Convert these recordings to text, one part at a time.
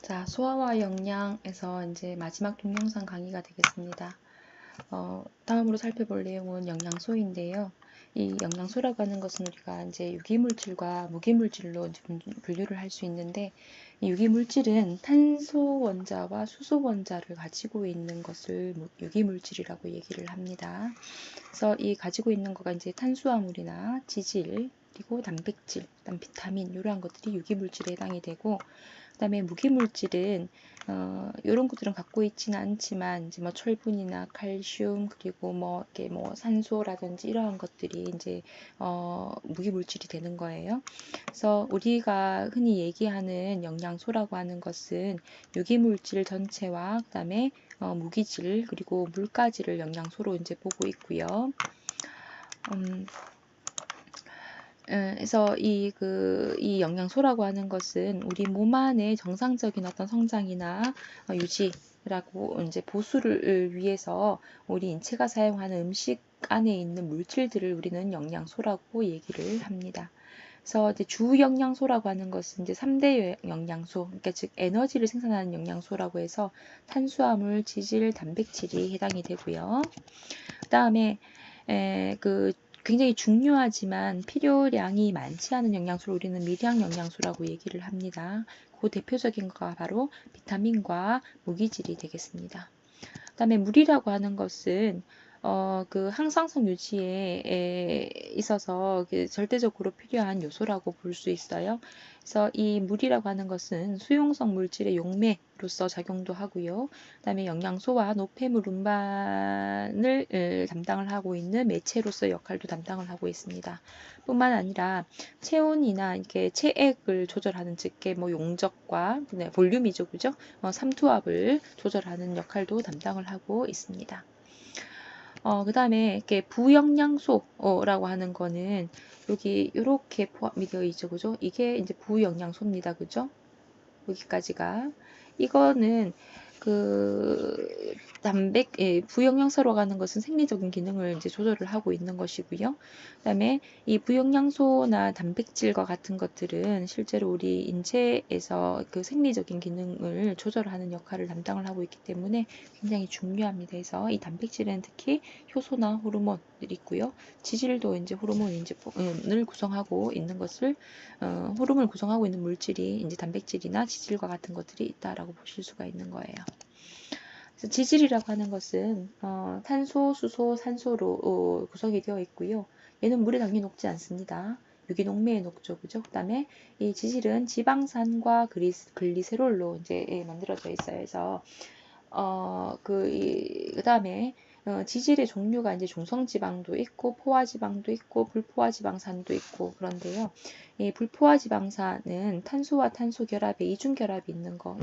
자, 소화와 영양에서 이제 마지막 동영상 강의가 되겠습니다. 다음으로 살펴볼 내용은 영양소인데요. 이 영양소라고 하는 것은 우리가 이제 유기물질과 무기물질로 분류를 할 수 있는데, 이 유기물질은 탄소 원자와 수소 원자를 가지고 있는 것을 유기물질이라고 얘기를 합니다. 그래서 이 가지고 있는 거가 이제 탄수화물이나 지질, 그리고 단백질, 그다음 비타민 이러한 것들이 유기물질에 해당이 되고, 그다음에 무기물질은 이런 것들은 갖고 있지는 않지만 이제 뭐 철분이나 칼슘 그리고 뭐 이렇게 뭐 산소라든지 이러한 것들이 이제 무기물질이 되는 거예요. 그래서 우리가 흔히 얘기하는 영양소라고 하는 것은 유기물질 전체와 그다음에 무기질 그리고 물가지를 영양소로 이제 보고 있고요. 그래서 이 영양소라고 하는 것은 우리 몸 안에 정상적인 어떤 성장이나 유지라고 이제 보수를 위해서 우리 인체가 사용하는 음식 안에 있는 물질들을 우리는 영양소라고 얘기를 합니다. 그래서 이제 주 영양소라고 하는 것은 이제 3대 영양소, 그러니까 즉 에너지를 생산하는 영양소라고 해서 탄수화물, 지질, 단백질이 해당이 되고요. 그다음에 굉장히 중요하지만 필요량이 많지 않은 영양소를 우리는 미량 영양소라고 얘기를 합니다. 그 대표적인 거가 바로 비타민과 무기질이 되겠습니다. 그다음에 물이라고 하는 것은 그 항상성 유지에 있어서 절대적으로 필요한 요소라고 볼 수 있어요. 그래서 이 물이라고 하는 것은 수용성 물질의 용매로서 작용도 하고요. 그다음에 영양소와 노폐물 운반을 담당을 하고 있는 매체로서 역할도 담당을 하고 있습니다. 뿐만 아니라 체온이나 이렇게 체액을 조절하는 즉 뭐 용적과 볼륨이죠, 그죠? 삼투압을 조절하는 역할도 담당을 하고 있습니다. 그 다음에 이렇게 부영양소라고 하는 거는 여기 이렇게 포함이 되어 있죠, 그죠? 이게 이제 부영양소입니다, 그죠? 여기까지가. 이거는 부영양소로 가는 것은 생리적인 기능을 이제 조절을 하고 있는 것이고요. 그다음에 이 부영양소나 단백질과 같은 것들은 실제로 우리 인체에서 그 생리적인 기능을 조절하는 역할을 담당을 하고 있기 때문에 굉장히 중요합니다. 그래서 이 단백질은 특히 효소나 호르몬들이 있고요. 지질도 이제 호르몬을 구성하고 있는 것을 호르몬을 구성하고 있는 물질이 이제 단백질이나 지질과 같은 것들이 있다라고 보실 수가 있는 거예요. 그래서 지질이라고 하는 것은 탄소, 수소, 산소로 구성이 되어 있고요. 얘는 물에 당연히 녹지 않습니다. 유기농매에 녹죠, 그죠? 그다음에 이 지질은 지방산과 글리세롤로 이제 만들어져 있어요. 그래서 그다음에 지질의 종류가 이제 중성지방도 있고 포화지방도 있고 불포화지방산도 있고 그런데요. 이 불포화지방산은 탄소와 탄소 결합에 이중결합이 있는 거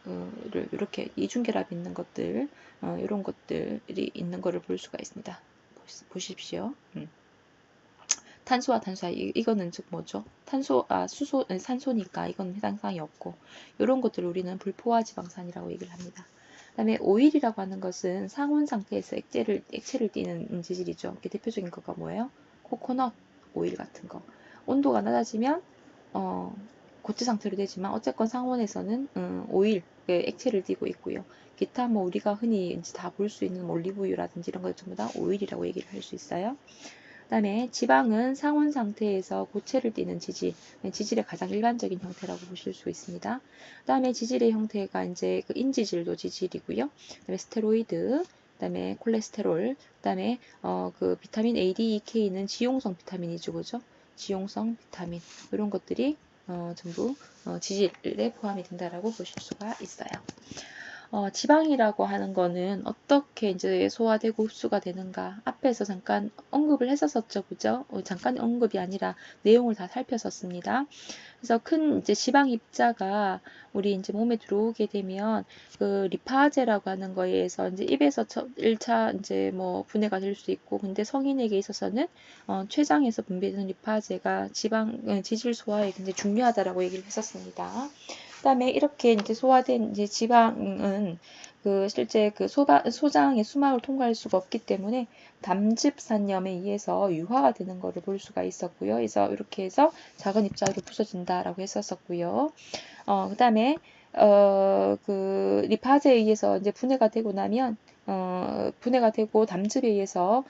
이거를 이렇게 이중결합이 있는 것들 이런 것들이 있는 거를 볼 수가 있습니다. 보십시오. 탄소와 탄소 사이 이거는 즉 뭐죠? 산소니까 이건 해당 사항이 없고 이런 것들을 우리는 불포화지방산이라고 얘기를 합니다. 그다음에 오일이라고 하는 것은 상온 상태에서 액체를 띠는 지질이죠. 대표적인 거가 뭐예요? 코코넛 오일 같은 거. 온도가 낮아지면 고체 상태로 되지만 어쨌건 상온에서는 오일, 액체를 띠고 있고요. 기타 뭐 우리가 흔히 이제 다 볼 수 있는 올리브유라든지 이런 것 전부 다 오일이라고 얘기를 할 수 있어요. 그다음에 지방은 상온 상태에서 고체를 띠는 지질의 가장 일반적인 형태라고 보실 수 있습니다. 그다음에 지질의 형태가 이제 인지질도 지질이고요. 그다음에 스테로이드, 그다음에 콜레스테롤, 그다음에 그 비타민 A, D, E, K는 지용성 비타민이죠, 그죠? 지용성 비타민 이런 것들이 전부 지질에 포함이 된다라고 보실 수가 있어요. 지방이라고 하는 거는 어떻게 이제 소화되고 흡수가 되는가 앞에서 잠깐 언급을 했었었죠, 그죠? 잠깐 언급이 아니라 내용을 다 살폈었습니다. 그래서 큰 이제 지방 입자가 우리 이제 몸에 들어오게 되면 그 리파제라고 하는 거에 의해서 이제 입에서 1차 이제 뭐 분해가 될 수 있고, 근데 성인에게 있어서는 췌장에서 분비되는 리파제가 지질 소화에 굉장히 중요하다라고 얘기를 했었습니다. 그다음에 이렇게 이제 소화된 이제 지방은 실제 소장의 수막을 통과할 수가 없기 때문에 담즙산염에 의해서 유화가 되는 것을 볼 수가 있었고요. 그래서 이렇게 해서 작은 입자로 부서진다라고 했었었고요. 그다음에 그 리파제에 의해서 이제 분해가 되고 나면 분해가 되고 담즙에 의해서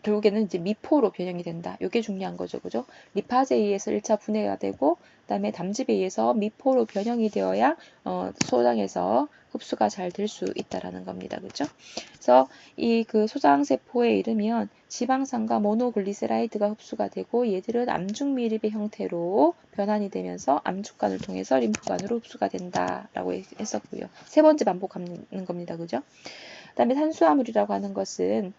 결국에는 이제 미포로 변형이 된다. 이게 중요한 거죠. 그죠? 리파제에 의해서 1차 분해가 되고 그다음에 담즙에 의해서 미포로 변형이 되어야 소장에서 흡수가 잘 될 수 있다라는 겁니다. 그죠? 그래서 이 그 소장세포에 이르면 지방산과 모노글리세라이드가 흡수가 되고 얘들은 암죽밀입의 형태로 변환이 되면서 암축관을 통해서 림프관으로 흡수가 된다라고 했었고요. 세 번째 반복하는 겁니다. 그죠? 그다음에 탄수화물이라고 하는 것은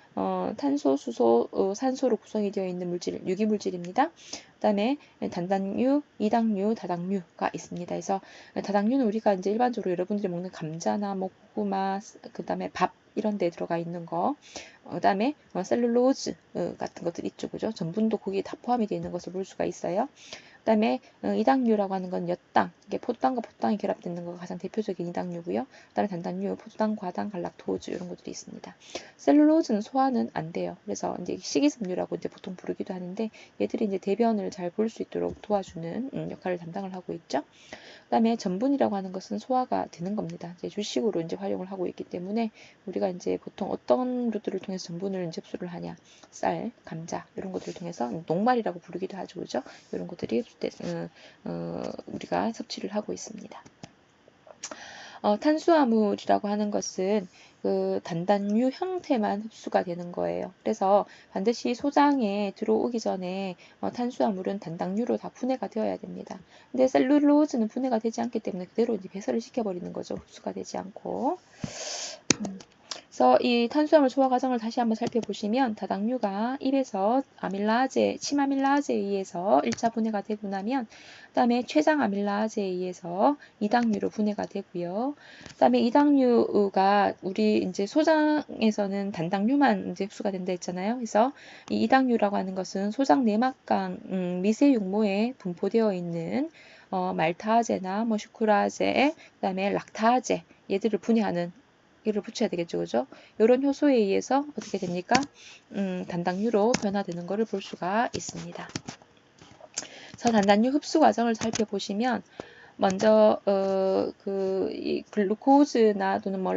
탄소, 수소, 산소로 구성이 되어 있는 물질, 유기물질입니다. 그다음에 단당류, 이당류, 다당류가 있습니다. 그래서 다당류는 우리가 이제 일반적으로 여러분들이 먹는 감자나 뭐 고구마, 그다음에 밥 이런 데 들어가 있는 거, 그다음에 셀룰로즈 같은 것들 있죠, 그죠? 전분도 거기에 다 포함이 되어 있는 것을 볼 수가 있어요. 그다음에 이당류라고 하는 건 엿당, 이게 포당과 포당이 결합되는 거가 가장 대표적인 이당류고요. 그다음에 단당류, 포당, 과당, 갈락토즈 이런 것들이 있습니다. 셀룰로즈는 소화는 안 돼요. 그래서 이제 식이섬유라고 이제 보통 부르기도 하는데 얘들이 이제 대변을 잘 볼 수 있도록 도와주는 역할을 담당을 하고 있죠. 그다음에 전분이라고 하는 것은 소화가 되는 겁니다. 이제 주식으로 이제 활용을 하고 있기 때문에 우리가 이제 보통 어떤 루트를 통해서 전분을 이제 흡수를 하냐, 쌀, 감자 이런 것들을 통해서 녹말이라고 부르기도 하죠, 그죠? 이런 것들이 우리가 섭취를 하고 있습니다. 탄수화물이라고 하는 것은 그 단당류 형태만 흡수가 되는 거예요. 그래서 반드시 소장에 들어오기 전에 탄수화물은 단당류로 다 분해가 되어야 됩니다. 근데 셀룰로즈는 분해가 되지 않기 때문에 그대로 이제 배설을 시켜버리는 거죠. 흡수가 되지 않고. 그래서 이 탄수화물 소화 과정을 다시 한번 살펴보시면 다당류가 입에서 치마밀라제에 의해서 1차 분해가 되고 나면 그다음에 췌장 아밀라제에 의해서 이당류로 분해가 되고요. 그다음에 이당류가 우리 이제 소장에서는 단당류만 이제 흡수가 된다 했잖아요. 그래서 이 이당류라고 하는 것은 소장 내막강 미세육모에 분포되어 있는 말타아제나 뭐 슈크라제, 그다음에 락타아제 얘들을 분해하는 이를 붙여야 되겠죠, 그죠? 이런 효소에 의해서 어떻게 됩니까? 단당류로 변화되는 것을 볼 수가 있습니다. 그래서 단당류 흡수 과정을 살펴보시면 먼저 이 글루코즈나 또는 뭐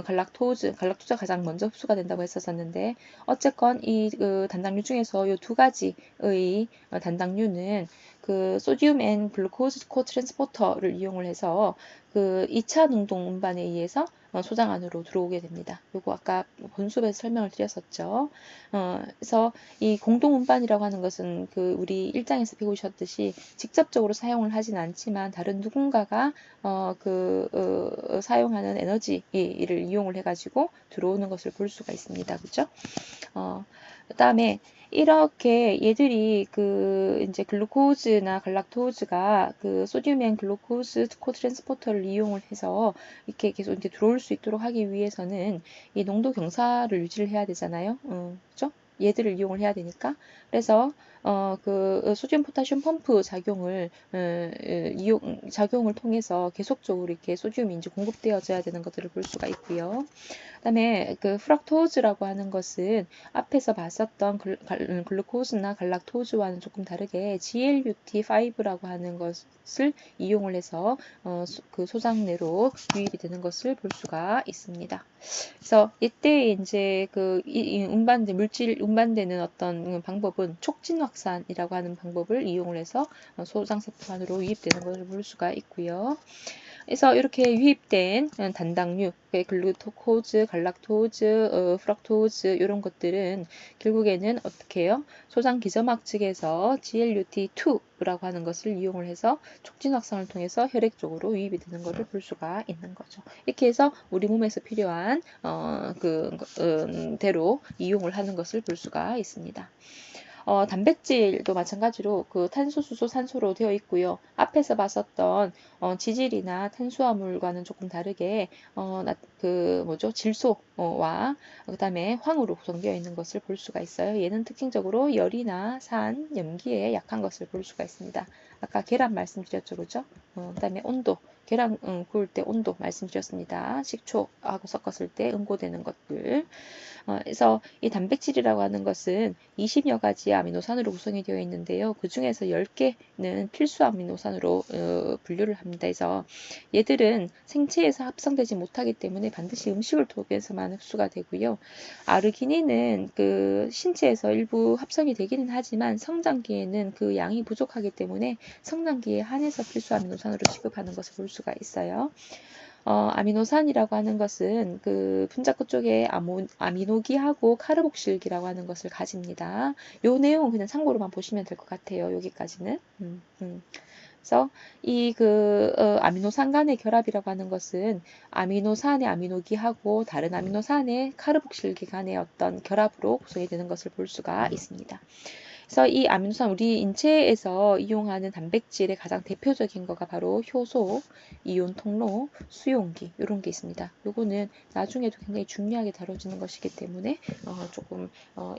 갈락토즈가 가장 먼저 흡수가 된다고 했었는데 어쨌건 이 단당류 중에서 이 두 가지의 단당류는 그 소듐 앤 글루코즈 코트랜스포터를 이용을 해서 그 2차 능동 운반에 의해서 소장 안으로 들어오게 됩니다. 요거 아까 본수업에서 설명을 드렸었죠. 그래서 이 공동 운반이라고 하는 것은 그 우리 1장에서 배우셨듯이 직접적으로 사용을 하진 않지만 다른 누군가가 사용하는 에너지를 이용을 해가지고 들어오는 것을 볼 수가 있습니다. 그죠? 그 다음에 이렇게 얘들이 이제 글루코즈나 갈락토즈가 소듐 글루코즈 코트랜스포터를 이용을 해서 이렇게 계속 이제 들어올 수 있도록 하기 위해서는 이 농도 경사를 유지를 해야 되잖아요. 그죠? 얘들을 이용을 해야 되니까. 그래서 소듐 포타슘 펌프 작용을 통해서 계속적으로 이렇게 소듐이 이제 공급되어져야 되는 것들을 볼 수가 있고요. 그다음에 프락토즈라고 하는 것은 앞에서 봤었던 글루코즈나 갈락토즈와는 조금 다르게 GLUT5라고 하는 것을 이용을 해서 소장 내로 유입이 되는 것을 볼 수가 있습니다. 그래서 이때 이제 물질 운반되는 어떤 방법은 촉진 확산이라고 하는 방법을 이용을 해서 소장세포 안으로 유입되는 것을 볼 수가 있고요. 그래서 이렇게 유입된 단당류, 글루코즈, 갈락토즈, 프락토즈 이런 것들은 결국에는 어떻게 해요? 소장 기점막 측에서 GLUT2라고 하는 것을 이용을 해서 촉진 확산을 통해서 혈액 쪽으로 유입이 되는 것을 볼 수가 있는 거죠. 이렇게 해서 우리 몸에서 필요한 대로 이용을 하는 것을 볼 수가 있습니다. 단백질도 마찬가지로 탄소, 수소, 산소로 되어 있고요. 앞에서 봤었던 지질이나 탄수화물과는 조금 다르게 질소와 그다음에 황으로 구성되어 있는 것을 볼 수가 있어요. 얘는 특징적으로 열이나 산, 염기에 약한 것을 볼 수가 있습니다. 아까 계란 말씀드렸죠, 그죠? 그다음에 온도, 계란 구울 때 온도 말씀드렸습니다. 식초하고 섞었을 때 응고되는 것들. 그래서 이 단백질이라고 하는 것은 20여 가지 아미노산으로 구성이 되어 있는데요. 그 중에서 10개는 필수 아미노산으로 분류를 합니다. 그래서 얘들은 생체에서 합성되지 못하기 때문에 반드시 음식을 통해서만 흡수가 되고요. 아르기닌은 그 신체에서 일부 합성이 되기는 하지만 성장기에는 그 양이 부족하기 때문에 성장기에 한해서 필수 아미노산으로 취급하는 것을 볼 수가 있어요. 아미노산이라고 하는 것은 그 분자 끝쪽에 아미노기하고 카르복실기라고 하는 것을 가집니다. 요 내용은 그냥 참고로만 보시면 될 것 같아요. 여기까지는. 그래서 이 아미노산 간의 결합이라고 하는 것은 아미노산의 아미노기하고 다른 아미노산의 카르복실기 간의 어떤 결합으로 구성이 되는 것을 볼 수가 있습니다. 그래서 이 아미노산 우리 인체에서 이용하는 단백질의 가장 대표적인 거가 바로 효소, 이온 통로, 수용기 이런 게 있습니다. 요거는 나중에도 굉장히 중요하게 다뤄지는 것이기 때문에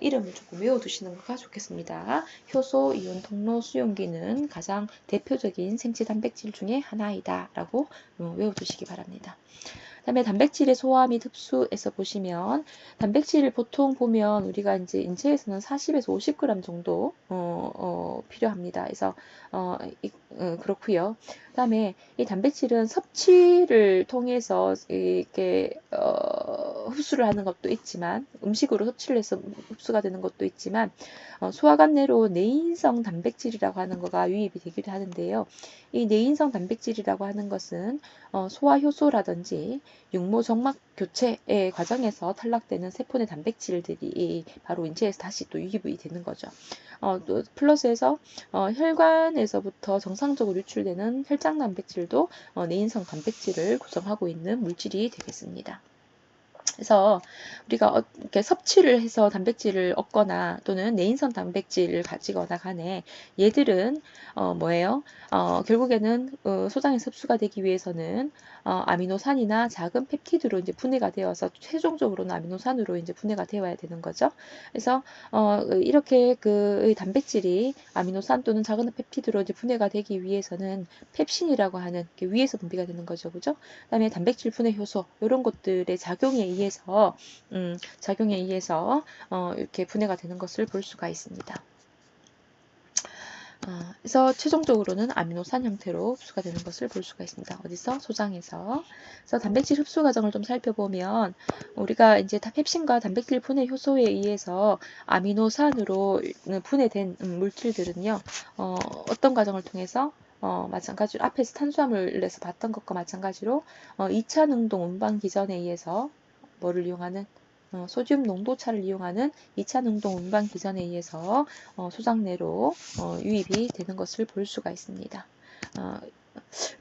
이름을 조금 외워두시는 것가 좋겠습니다. 효소, 이온 통로, 수용기는 가장 대표적인 생체 단백질 중에 하나이다 라고 외워두시기 바랍니다. 그 다음에 단백질의 소화 및 흡수에서 보시면 단백질을 보통 보면 우리가 이제 인체에서는 40에서 50g 정도 필요합니다. 그래서 그렇고요. 그 다음에 이 단백질은 섭취를 통해서 이렇게 흡수를 하는 것도 있지만 음식으로 섭취를 해서 흡수가 되는 것도 있지만 소화관내로 내인성 단백질이라고 하는 거가 유입이 되기도 하는데요. 이 내인성 단백질이라고 하는 것은 소화 효소라든지 육모 정막 교체의 과정에서 탈락되는 세포 내 단백질들이 바로 인체에서 다시 또 유입이 되는 거죠. 또 플러스해서 혈관에서부터 정상적으로 유출되는 혈장 단백질도 내인성 단백질을 구성하고 있는 물질이 되겠습니다. 그래서 우리가 이렇게 섭취를 해서 단백질을 얻거나 또는 내인성 단백질을 가지거나 간에 얘들은 뭐예요? 결국에는 소장에서 흡수가 되기 위해서는 아미노산이나 작은 펩티드로 이제 분해가 되어서 최종적으로는 아미노산으로 이제 분해가 되어야 되는 거죠. 그래서 이렇게 그 단백질이 아미노산 또는 작은 펩티드로 이제 분해가 되기 위해서는 펩신이라고 하는 위에서 분비가 되는 거죠, 그죠? 그다음에 단백질 분해 효소 이런 것들의 작용에 의해서 이렇게 분해가 되는 것을 볼 수가 있습니다. 그래서 최종적으로는 아미노산 형태로 흡수가 되는 것을 볼 수가 있습니다. 어디서? 소장에서. 그래서 단백질 흡수 과정을 좀 살펴보면 우리가 이제 펩신과 단백질 분해 효소에 의해서 아미노산으로 분해된 물질들은요. 어떤 과정을 통해서 마찬가지로 앞에서 탄수화물에서 봤던 것과 마찬가지로 2차 능동 운반 기전에 의해서 뭐를 이용하는 소듐 농도차를 이용하는 2차 능동 운반 기전에 의해서 소장 내로 유입이 되는 것을 볼 수가 있습니다.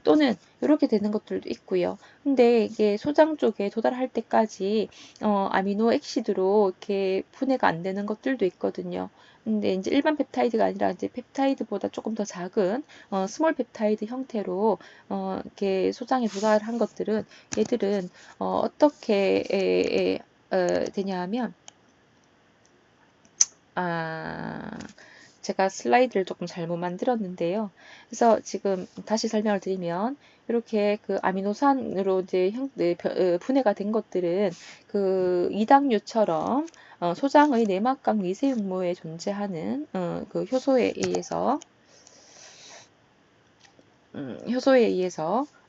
또는 이렇게 되는 것들도 있고요. 근데 이게 소장 쪽에 도달할 때까지 아미노 액시드로 이렇게 분해가 안 되는 것들도 있거든요. 근데 이제 일반 펩타이드가 아니라 이제 펩타이드보다 조금 더 작은 스몰 펩타이드 형태로 이렇게 소장에 도달한 것들은 얘들은 어떻게 되냐 하면 제가 슬라이드를 조금 잘못 만들었는데요. 그래서 지금 다시 설명을 드리면 이렇게 그 아미노산으로 이제 분해가 된 것들은 그 이당류처럼 소장의 내막각 미세육모에 존재하는 그 효소에 의해서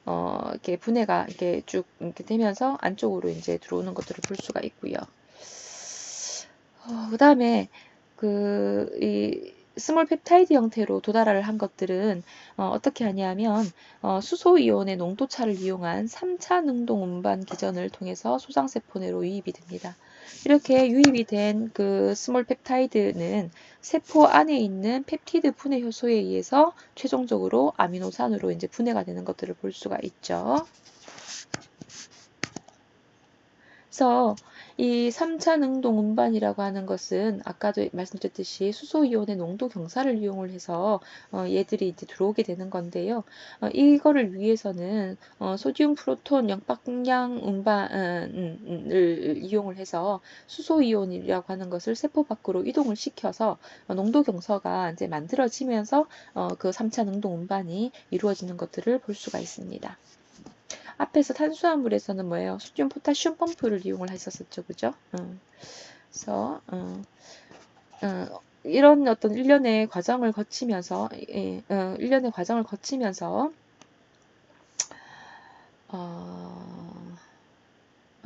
이렇게 분해가 이렇게 쭉 이렇게 되면서 안쪽으로 이제 들어오는 것들을 볼 수가 있고요. 그 다음에 이 스몰 펩타이드 형태로 도달을 한 것들은 어떻게 하냐면 수소이온의 농도차를 이용한 3차 능동 운반 기전을 통해서 소장세포 내로 유입이 됩니다. 이렇게 유입이 된 그 스몰 펩타이드는 세포 안에 있는 펩티드 분해 효소에 의해서 최종적으로 아미노산으로 이제 분해가 되는 것들을 볼 수가 있죠. 그래서 이 3차 능동 운반이라고 하는 것은 아까도 말씀드렸듯이 수소이온의 농도 경사를 이용을 해서 얘들이 이제 들어오게 되는 건데요. 이거를 위해서는 소듐 프로톤 역방향 운반을 이용을 해서 수소이온이라고 하는 것을 세포 밖으로 이동을 시켜서 농도 경사가 이제 만들어지면서 그 3차 능동 운반이 이루어지는 것들을 볼 수가 있습니다. 앞에서 탄수화물에서는 뭐예요? 소듐 포타슘 펌프를 이용을 했었었죠. 그죠? 그래서 이런 어떤 일련의 과정을 거치면서 일련의 과정을 거치면서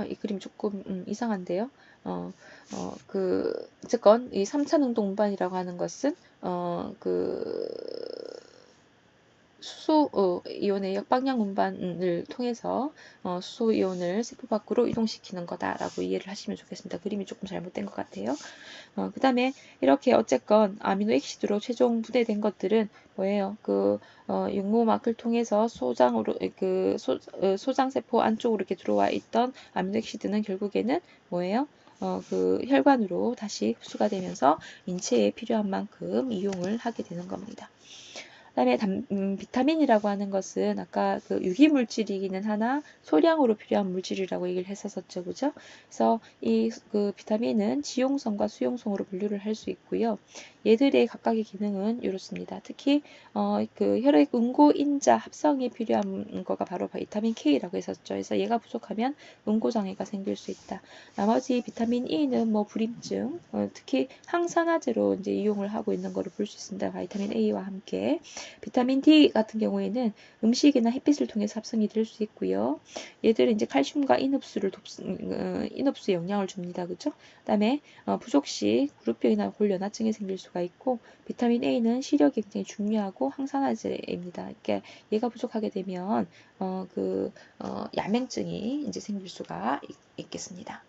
이 그림이 조금 이상한데요. 어쨌건 이 3차 능동 운반이라고 하는 것은 수소 이온의 역방향 운반을 통해서 수소 이온을 세포 밖으로 이동시키는 거다라고 이해를 하시면 좋겠습니다. 그림이 조금 잘못된 것 같아요. 그 다음에 이렇게 어쨌건 아미노 액시드로 최종 분해된 것들은 뭐예요? 육모막을 통해서 소장으로 소장 세포 안쪽으로 이렇게 들어와 있던 아미노 액시드는 결국에는 뭐예요? 혈관으로 다시 흡수가 되면서 인체에 필요한 만큼 이용을 하게 되는 겁니다. 그다음에 비타민이라고 하는 것은 아까 유기물질이기는 하나 소량으로 필요한 물질이라고 얘기를 했었었죠, 그죠? 그래서 이 비타민은 지용성과 수용성으로 분류를 할 수 있고요. 얘들의 각각의 기능은 이렇습니다. 특히 혈액 응고 인자 합성이 필요한 거가 바로 비타민 K라고 했었죠. 그래서 얘가 부족하면 응고 장애가 생길 수 있다. 나머지 비타민 E는 뭐 불임증, 특히 항산화제로 이제 이용을 하고 있는 거를 볼 수 있습니다. 비타민 A와 함께. 비타민 D 같은 경우에는 음식이나 햇빛을 통해서 합성이 될 수 있고요. 얘들은 이제 칼슘과 인흡수에 영향을 줍니다. 그죠? 그다음에 부족 시 무릎병이나 골련화증이 생길 수가 있고 비타민 A는 시력이 굉장히 중요하고 항산화제입니다. 그러니까 얘가 부족하게 되면 야맹증이 이제 생길 수가 있겠습니다.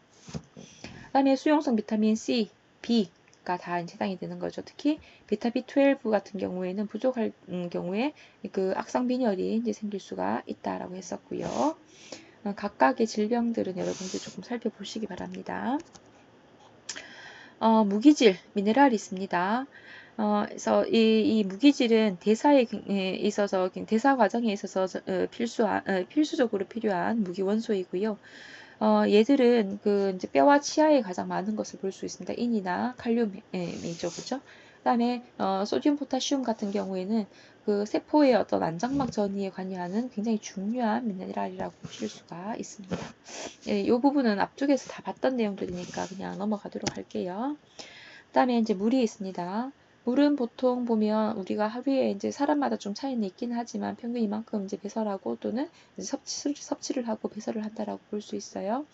그다음에 수용성 비타민 C, B 가 다 해당이 되는 거죠. 특히 베타 B12 같은 경우에는 부족할 경우에 악성 빈혈이 이제 생길 수가 있다라고 했었고요. 각각의 질병들은 여러분들 조금 살펴보시기 바랍니다. 무기질, 미네랄이 있습니다. 그래서 이 무기질은 대사에 있어서 대사 과정에 있어서 필수적으로 필요한 무기 원소이고요. 얘들은 이제 뼈와 치아에 가장 많은 것을 볼 수 있습니다. 인이나 칼륨이죠, 그죠? 그다음에 소듐 포타슘 같은 경우에는 세포의 어떤 안장막 전이에 관여하는 굉장히 중요한 미네랄이라고 보실 수가 있습니다. 이 부분은 앞쪽에서 다 봤던 내용들이니까 그냥 넘어가도록 할게요. 그다음에 이제 물이 있습니다. 물은 보통 보면 우리가 하루에 이제 사람마다 좀 차이는 있긴 하지만 평균 이만큼 이제 배설하고 또는 이제 섭취를 하고 배설을 한다라고 볼 수 있어요.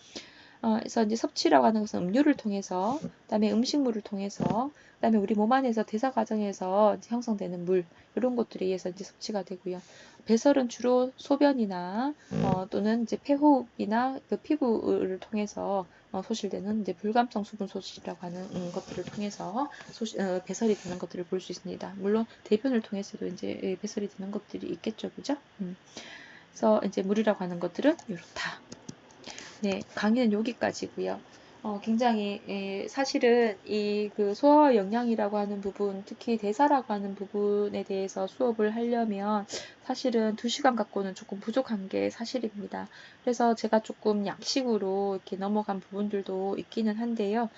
그래서 이제 섭취라고 하는 것은 음료를 통해서, 그다음에 음식물을 통해서, 그다음에 우리 몸 안에서 대사 과정에서 형성되는 물 이런 것들에 의해서 이제 섭취가 되고요. 배설은 주로 소변이나 또는 이제 폐호흡이나 피부를 통해서 소실되는 이제 불감성 수분 소실이라고 하는 것들을 통해서 배설이 되는 것들을 볼 수 있습니다. 물론 대변을 통해서도 이제 배설이 되는 것들이 있겠죠, 그죠? 그래서 이제 물이라고 하는 것들은 이렇다. 네, 강의는 여기까지고요. 굉장히 사실은 이 소화 영양이라고 하는 부분, 특히 대사라고 하는 부분에 대해서 수업을 하려면 사실은 2시간 갖고는 조금 부족한 게 사실입니다. 그래서 제가 조금 양식으로 이렇게 넘어간 부분들도 있기는 한데요.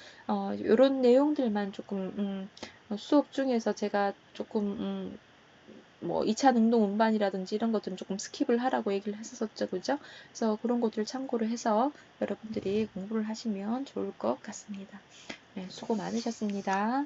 이런 내용들만 조금 수업 중에서 제가 조금 뭐 2차 능동 운반이라든지 이런 것들은 조금 스킵을 하라고 얘기를 했었죠, 그죠? 그래서 그런 것들을 참고를 해서 여러분들이 공부를 하시면 좋을 것 같습니다. 네, 수고 많으셨습니다.